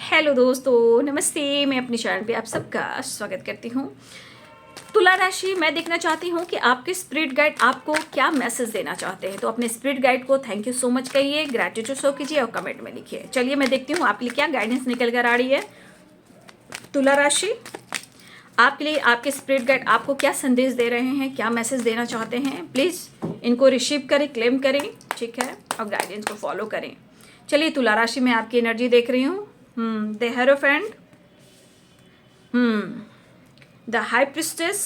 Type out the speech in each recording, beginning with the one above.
Hello दोस्तों, नमस्ते। मैं अपने चैनल पे आप सबका स्वागत करती हूँ। तुला राशि, मैं देखना चाहती हूँ कि आपके स्पिरिट गाइड आपको क्या मैसेज देना चाहते हैं। तो अपने स्पिरिट गाइड को थैंक यू सो मच कहिए, ग्रैटिट्यूड शो कीजिए और कमेंट में लिखिए। चलिए मैं देखती हूँ आपके लिए क्या गाइडेंस निकल कर आ रही है। तुला राशि, आपके लिए आपके स्पिरिट गाइड आपको क्या संदेश दे रहे हैं, क्या मैसेज देना चाहते हैं। प्लीज़ इनको रिसीव करें, क्लेम करें, ठीक है, और गाइडेंस को फॉलो करें। चलिए तुला राशि में आपकी एनर्जी देख रही हूँ। The hierophant, the high priestess,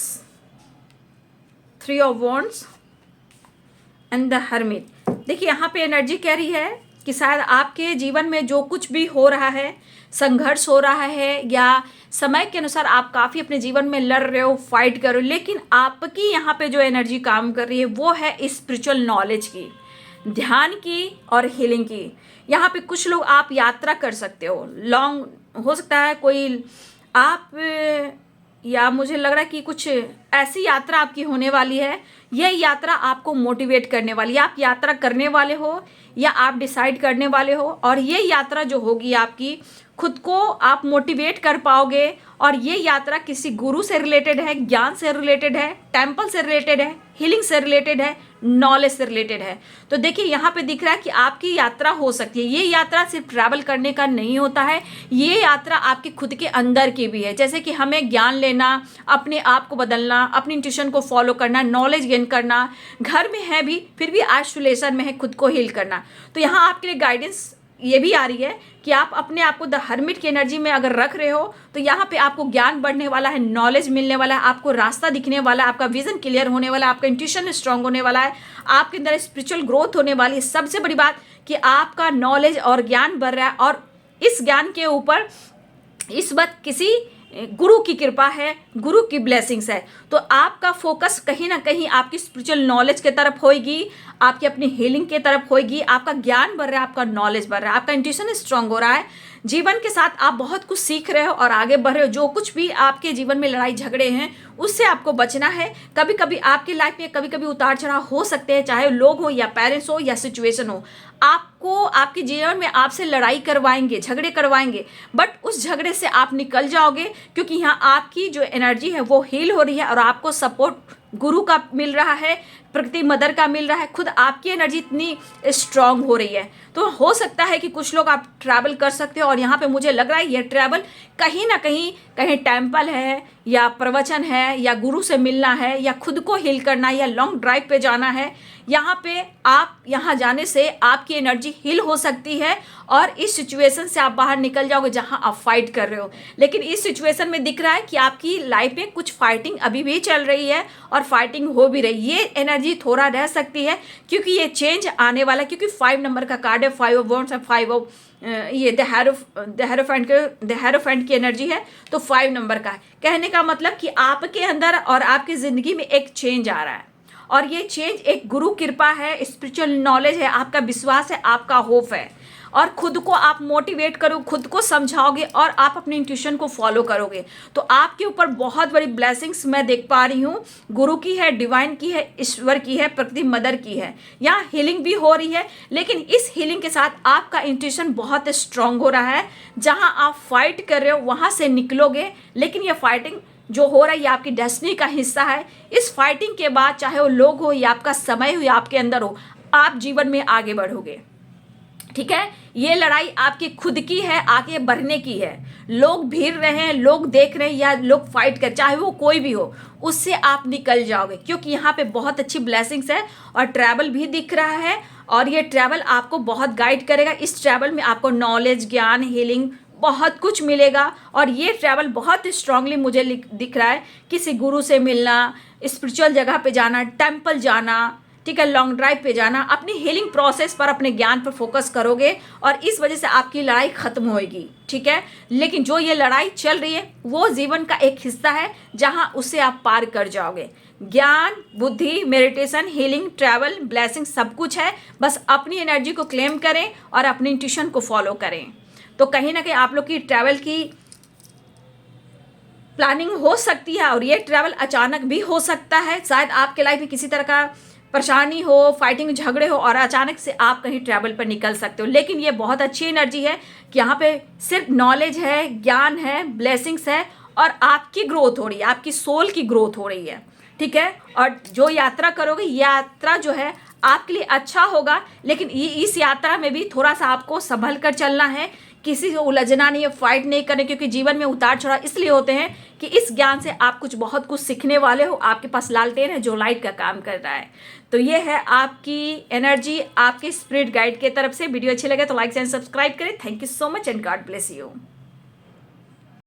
3 of wands and the hermit. देखिए यहाँ पे एनर्जी कह रही है कि शायद आपके जीवन में जो कुछ भी हो रहा है, संघर्ष हो रहा है, या समय के अनुसार आप काफ़ी अपने जीवन में लड़ रहे हो, फाइट कर रहे हो, लेकिन आपकी यहाँ पे जो एनर्जी काम कर रही है वो है स्पिरिचुअल नॉलेज की, ध्यान की और हीलिंग की। यहाँ पे कुछ लोग आप यात्रा कर सकते हो, लॉन्ग हो सकता है कोई आप, या मुझे लग रहा है कि कुछ ऐसी यात्रा आपकी होने वाली है। यह यात्रा आपको मोटिवेट करने वाली है। आप यात्रा करने वाले हो या आप डिसाइड करने वाले हो, और ये यात्रा जो होगी आपकी, खुद को आप मोटिवेट कर पाओगे। और ये यात्रा किसी गुरु से रिलेटेड है, ज्ञान से रिलेटेड है, टेम्पल से रिलेटेड है, हीलिंग से रिलेटेड है, नॉलेज से रिलेटेड है। तो देखिए यहाँ पे दिख रहा है कि आपकी यात्रा हो सकती है। ये यात्रा सिर्फ ट्रैवल करने का नहीं होता है, ये यात्रा आपके खुद के अंदर की भी है। जैसे कि हमें ज्ञान लेना, अपने आप को बदलना, अपनी इंट्यूशन को फॉलो करना, नॉलेज गेन करना, घर में है भी फिर भी आइसोलेशन में है, खुद को हील करना। तो यहाँ आपके लिए गाइडेंस ये भी आ रही है कि आप अपने आप को द हर्मिट की एनर्जी में अगर रख रहे हो तो यहाँ पे आपको ज्ञान बढ़ने वाला है, नॉलेज मिलने वाला है, आपको रास्ता दिखने वाला है, आपका विजन क्लियर होने वाला है, आपका इंट्यूशन स्ट्रांग होने वाला है, आपके अंदर स्पिरिचुअल ग्रोथ होने वाली है। सबसे बड़ी बात कि आपका नॉलेज और ज्ञान बढ़ रहा है, और इस ज्ञान के ऊपर इस वक्त किसी गुरु की कृपा है, गुरु की ब्लेसिंग्स है। तो आपका फोकस कहीं ना कहीं आपकी स्पिरिचुअल नॉलेज के तरफ होएगी, आपकी अपनी हीलिंग के तरफ होएगी। आपका ज्ञान बढ़ रहा है, आपका नॉलेज बढ़ रहा है, आपका इंट्यूशन स्ट्रांग हो रहा है। जीवन के साथ आप बहुत कुछ सीख रहे हो और आगे बढ़ रहे हो। जो कुछ भी आपके जीवन में लड़ाई झगड़े हैं उससे आपको बचना है। कभी कभी आपकी लाइफ में कभी कभी उतार चढ़ाव हो सकते हैं, चाहे लोग हो या पेरेंट्स हो या सिचुएशन हो। आपको आपके जीवन में आपसे लड़ाई करवाएंगे, झगड़े करवाएंगे, बट उस झगड़े से आप निकल जाओगे, क्योंकि यहाँ आपकी जो एनर्जी है वो हील हो रही है और आपको सपोर्ट गुरु का मिल रहा है, प्रकृति मदर का मिल रहा है, खुद आपकी एनर्जी इतनी स्ट्रांग हो रही है। तो हो सकता है कि कुछ लोग आप ट्रैवल कर सकते हो, और यहाँ पे मुझे लग रहा है ये ट्रैवल कहीं ना कहीं, कहीं टेम्पल है या प्रवचन है या गुरु से मिलना है या खुद को हील करना है या लॉन्ग ड्राइव पे जाना है। यहाँ पे आप यहाँ जाने से आपकी एनर्जी हील हो सकती है और इस सिचुएशन से आप बाहर निकल जाओगे जहाँ आप फाइट कर रहे हो। लेकिन इस सिचुएशन में दिख रहा है कि आपकी लाइफ में कुछ फाइटिंग अभी भी चल रही है और फाइटिंग हो भी रही है। ये एनर्जी थोड़ा रह सकती है क्योंकि ये चेंज आने वाला है, क्योंकि 5 नंबर का कार्ड है, 5 ऑफ वॉन्ड्स और 5 ऑफ ये द हेरोफेंट की एनर्जी है, तो 5 नंबर का है। कहने का मतलब कि आपके अंदर और आपकी ज़िंदगी में एक चेंज आ रहा है, और ये चेंज एक गुरु कृपा है, स्पिरिचुअल नॉलेज है, आपका विश्वास है, आपका होप है, और खुद को आप मोटिवेट करो, खुद को समझाओगे और आप अपनी इंट्यूशन को फॉलो करोगे तो आपके ऊपर बहुत बड़ी ब्लेसिंग्स मैं देख पा रही हूँ। गुरु की है, डिवाइन की है, ईश्वर की है, प्रकृति मदर की है। यहाँ हीलिंग भी हो रही है, लेकिन इस हीलिंग के साथ आपका इंट्यूशन बहुत स्ट्रांग हो रहा है। जहाँ आप फाइट कर रहे हो वहाँ से निकलोगे, लेकिन ये फाइटिंग जो हो रहा है ये आपकी डेस्टिनी का हिस्सा है। इस फाइटिंग के बाद चाहे वो लोग हो या आपका समय हो या आपके अंदर हो, आप जीवन में आगे बढ़ोगे। ठीक है, ये लड़ाई आपकी खुद की है, आगे बढ़ने की है। लोग भीड़ रहे हैं, लोग देख रहे हैं या लोग फाइट कर, चाहे वो कोई भी हो, उससे आप निकल जाओगे, क्योंकि यहाँ पे बहुत अच्छी ब्लेसिंग्स है और ट्रैवल भी दिख रहा है, और ये ट्रैवल आपको बहुत गाइड करेगा। इस ट्रैवल में आपको नॉलेज, ज्ञान, हीलिंग बहुत कुछ मिलेगा, और ये ट्रैवल बहुत स्ट्रांगली मुझे दिख रहा है। किसी गुरु से मिलना, स्पिरिचुअल जगह पे जाना, टेम्पल जाना, ठीक है, लॉन्ग ड्राइव पे जाना, अपनी हीलिंग प्रोसेस पर, अपने ज्ञान पर फोकस करोगे, और इस वजह से आपकी लड़ाई खत्म होएगी। ठीक है, लेकिन जो ये लड़ाई चल रही है वो जीवन का एक हिस्सा है जहां उससे आप पार कर जाओगे। ज्ञान, बुद्धि, मेडिटेशन, हीलिंग, ट्रैवल, ब्लेसिंग सब कुछ है। बस अपनी एनर्जी को क्लेम करें और अपनी इंट्यूशन को फॉलो करें। तो कहीं ना कहीं आप लोग की ट्रैवल की प्लानिंग हो सकती है, और ये ट्रैवल अचानक भी हो सकता है। शायद आपके लाइफ में किसी तरह का परेशानी हो, फाइटिंग झगड़े हो और अचानक से आप कहीं ट्रैवल पर निकल सकते हो। लेकिन ये बहुत अच्छी एनर्जी है कि यहाँ पे सिर्फ नॉलेज है, ज्ञान है, ब्लेसिंग्स है और आपकी ग्रोथ हो रही है, आपकी सोल की ग्रोथ हो रही है, ठीक है। और जो यात्रा करोगे, यात्रा जो है आपके लिए अच्छा होगा, लेकिन इस यात्रा में भी थोड़ा सा आपको संभल कर चलना है, किसी से उलझना नहीं है, फाइट नहीं करने, क्योंकि जीवन में उतार चढ़ाव इसलिए होते हैं कि इस ज्ञान से आप बहुत कुछ सीखने वाले हो। आपके पास लालटेन है जो लाइट का काम कर रहा है। तो ये है आपकी एनर्जी आपके स्पिरिट गाइड के तरफ से। वीडियो अच्छी लगे तो लाइक एंड सब्सक्राइब करें। Thank you so much and God bless you.